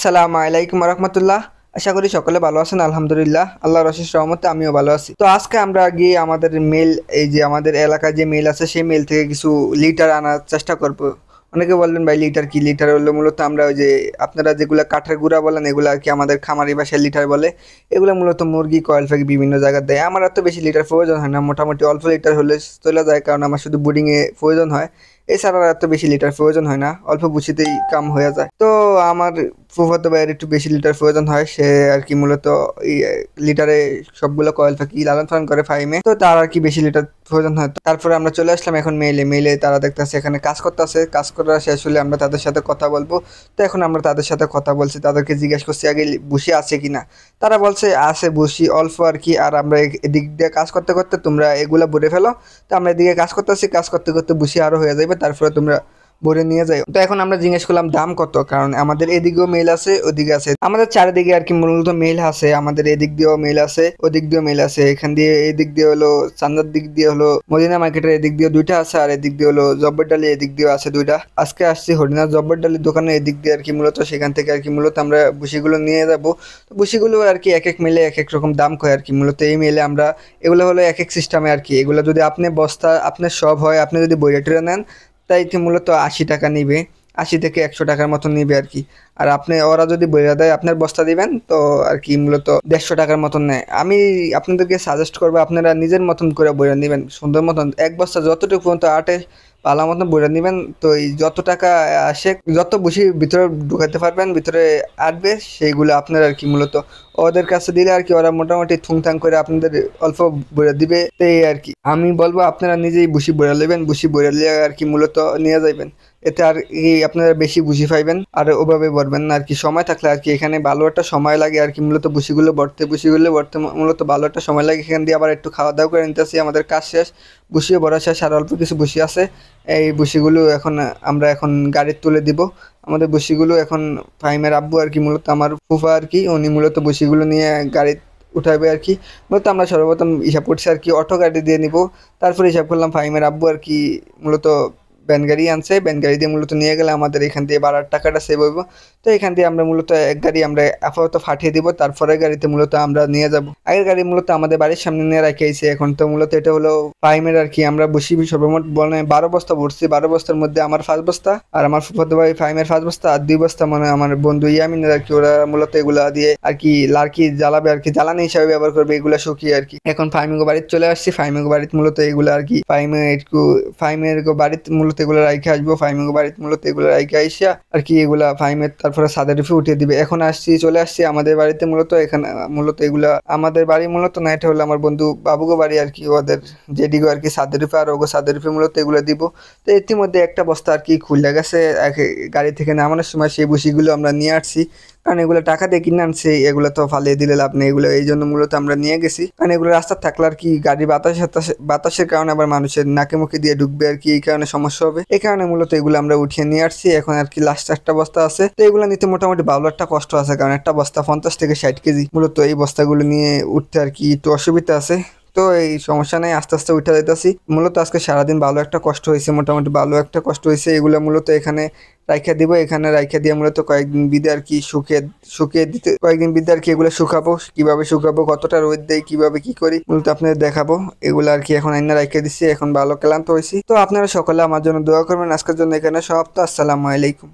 আসসালামু আলাইকুম রহমতুল্লাহ। আশা করি সকলে ভালো আছেন। আলহামদুলিল্লাহ, আল্লাহর অশেষ রহমতে আমিও ভালো আছি। তো আজকে আমরা গিয়ে আমাদের মেল, এই যে আমাদের এলাকায় যে মেল আছে সেই মেল থেকে কিছু লিটার আনার চেষ্টা করব। অনেকে বলবেন ভাই লিটার কি? লিটার হলো মূলত আমরা ওই যে আপনারা যেগুলা কাঠের গুঁড়া বলেন এগুলো আর কি আমাদের খামারি ভাষায় লিটার বলে। এগুলো মূলত মুরগি কয়েল পাখি বিভিন্ন জায়গায় দেয়। আমার এত বেশি লিটার প্রয়োজন হয় না, মোটামুটি অল্প লিটার হলে চলে যায়, কারণ আমার শুধু বোর্ডিংয়ে প্রয়োজন হয়। এছাড়া আর এত বেশি লিটার প্রয়োজন হয় না, অল্প বুঝিতেই কাম হয়ে যায়। তো আমার ফুফাতো ভাইয়ের একটু বেশি লিটার প্রয়োজন হয়, সে আর কি মূলত এই লিটারে সবগুলো কয়েল পাখি লালন পালন করে ফাইমে, তো তার আর কি বেশি লিটার প্রয়োজন হয়। তো তারপরে আমরা চলে আসলাম এখন মেইলে। মেইলে তারা দেখতেছে এখানে কাজ করতেছে, কাজ করা শেষ হলে আমরা তাদের সাথে কথা বলবো। তো এখন আমরা তাদের সাথে কথা বলছি, তাদেরকে জিজ্ঞেস করছি আগে বসি আছে কিনা। তারা বলছে আছে বসি অল্প আর কি, আর আমরা এদিক দিয়ে কাজ করতে করতে তোমরা এগুলা ভরে ফেলো। তো আমরা এদিকে কাজ করতেছি, কাজ করতে করতে বসি আরো হয়ে যাবে, তারপরে তোমরা ভরে নিয়ে যাই। তো এখন আমরা জিজ্ঞেস করলাম দাম কত, কারণ আমাদের এদিকেও মেল আছে ওদিকে আছে, আমাদের চারিদিকে আর কি মূলত মেল আছে। আমাদের এদিক দিয়েও মেল আছে, ওদিক দিয়েও মেল আছে। এখান দিয়ে এদিক দিয়ে হলো চান্দার দিক দিয়ে হলো মদিনা মার্কেটের এদিক দিয়ে দুইটা আছে, আর এদিক দিয়ে হলো জব্বরডালি এদিক দিয়ে আছে দুইটা। আজকে আসছি হরিনাথ জব্বরডালির দোকানে এদিক দিয়ে আর কি মূলত, সেখান থেকে আর কি মূলত আমরা বুসিগুলো নিয়ে যাবো। তো বুসিগুলো আর কি এক এক মেলে এক এক রকম দাম কয় আর কি মূলত। এই মেলে আমরা এগুলো হলো এক এক সিস্টেমে আর কি। এগুলো যদি আপনি বস্তা আপনার সব হয়, আপনি যদি বইরা টেরে নেন তাইতে মূলত ৮০ টাকা নিবে, ৮০ থেকে ১০০ টাকার মতো নিবে আর কি। আর আপনি ওরা যদি বইরা দেয় আপনার বস্তা দিবেন তো আর কি মূলত ১৫০ টাকার মতন নেয়। আমি আপনাদেরকে সাজেস্ট করবো আপনারা নিজের মতন করে বইরা নেবেন, সুন্দর মতন এক বস্তা যতটুকু পর্যন্ত আটে পালা মতন বইরা নেবেন। তো এই যত টাকা আসে, যত বেশি ভিতরে ঢুকাতে পারবেন ভিতরে আটবে, সেইগুলো আপনার আর কি মূলত ওদের কাছে দিলে আর কি ওরা মোটামুটি থুংথাং করে আপনাদের অল্প বইরা দিবে। তো এই আর কি আমি বলবো আপনারা নিজেই বুসি বইরা নেবেন, বুসি বইরা নিয়ে আর কি মূলত নিয়ে যাইবেন। এতে আর কি আপনারা বেশি বুঝি পাইবেন, আর ওভাবে ভরবেন না আর কি। সময় থাকলে আর কি এখানে ভালো একটা সময় লাগে আর কি মূলত বুসিগুলো ভরতে মূলত ভালো একটা সময় লাগে। এখান দিয়ে আবার একটু খাওয়া দাওয়া করে নিতেছি, আমাদের কাজ শেষ, বুসিও ভরা শেষ, আর অল্প কিছু বুসি আছে। এই বুসিগুলো এখন আমরা এখন গাড়িতে তুলে দিব। আমাদের বুসিগুলো এখন ফাহিমের আব্বু আর কি মূলত আমার ফুফা আর কি, উনি মূলত বুসিগুলো নিয়ে গাড়ি উঠাবে আর কি। মূলত আমরা সর্বপ্রথম হিসাব করছি আর কি অটো গাড়ি দিয়ে নিব। তারপরে হিসাব করলাম ফাহিমের আব্বু আর কি মূলত ভ্যান গাড়ি আনছে, ভ্যান গাড়ি দিয়ে মূলত নিয়ে গেলে আমাদের এখান দিয়ে ভাড়ার টাকাটা সেভ হইব। তো এখান দিয়ে আমরা মূলত এক গাড়ি আমরা আপাতত ফাটিয়ে দিব, তারপরে গাড়িতে মূলত আমরা নিয়ে যাব। আগের গাড়ি মূলত আমাদের বাড়ির সামনে নিয়ে রাখিয়েছি। এখন তো মূলত এটা হলো ফাইমের আর কি। আমরা বসি সর্বমোট বলে ১২ বস্তা ভরছি, ১২ বস্তার মধ্যে আমার ৫ বস্তা, আর আমার ফুফাতো ভাই ফাইমের ৫ বস্তা, আর ২ বস্তা মানে আমার বন্ধু ইয়ামিনের আর কি। ওরা মূলত এগুলা দিয়ে আর কি লার্কি জ্বালাবে আর কি, জ্বালানি হিসাবে ব্যবহার করবে এগুলা শুকিয়ে আর কি। এখন ফাইমিগো বাড়িতে চলে আসছি, ফাইমিগো বাড়িতে মূলত এগুলো আর কি ফাইমের বাড়িতে মূলত এগুলো রাইখে আসবো। ফাইমিগো বাড়িতে মূলত এগুলো রাইখে আইসা আর কি এগুলা ফাইমের তারপরে ছাদের উপরে উঠিয়ে দিবে। এখন চলে আসছি আমাদের বাড়িতে মূলত। এখানে মূলত এগুলা আমাদের বাড়ি মূলত না, এটা হলো আমার বন্ধু বাবুগো বাড়ি আর কি, ওদের জেডিগো আর কি ছাদের উপরে, আর ওগো ছাদের উপরে মূলত এগুলো দিব। তো ইতিমধ্যে একটা বস্তা আর কি খুলে গেছে গাড়ি থেকে নামানোর সময়, সেই বসিগুলো আমরা নিয়ে আসছি, কারণ এগুলো টাকা দিয়ে কিনে আনছি, এগুলো তো ফালিয়ে দিলে লাভ নেই। এগুলো এই জন্য মূলত আমরা নিয়ে গেছি, কারণ এগুলো রাস্তা থাকলে আর কি গাড়ি বাতাসের কারণে আবার মানুষের নাকে মুখে দিয়ে ঢুকবে আর কি, এই কারণে সমস্যা হবে। এই কারণে মূলত এগুলো আমরা উঠিয়ে নিয়ে আসছি। এখন আর কি লাস্ট একটা বস্তা আছে, তো এগুলো নিতে মোটামুটি ভালো একটা কষ্ট আছে, কারণ একটা বস্তা ৫০ থেকে ৬০ কেজি। মূলত এই বস্তাগুলো নিয়ে উঠতে আর কি একটু অসুবিধা আছে। তো এই সমস্যা নেই, আস্তে আস্তে উঠে যাইতেছি। মূলত আজকে সারাদিন ভালো একটা কষ্ট হয়েছে, মোটামুটি ভালো একটা কষ্ট হয়েছে। এগুলো মূলত এখানে রাইখা দিব, এখানে রাইখা দিয়ে মূলত কয়েকদিন বিদে আর কি শুকিয়ে দিতে, কয়েকদিন বিদে আর কি এগুলো শুকাবো। কিভাবে শুকাবো, কতটা রোদ দেয়, কিভাবে কি করি মূলত আপনাদের দেখাবো। এগুলো আর কি এখন আইনা রাইখা দিচ্ছি, এখন ভালো ক্লান্ত হয়েছি। তো আপনারা সকলে আমার জন্য দোয়া করবেন। আজকের জন্য এখানে সমাপ্ত। আসসালামু আলাইকুম।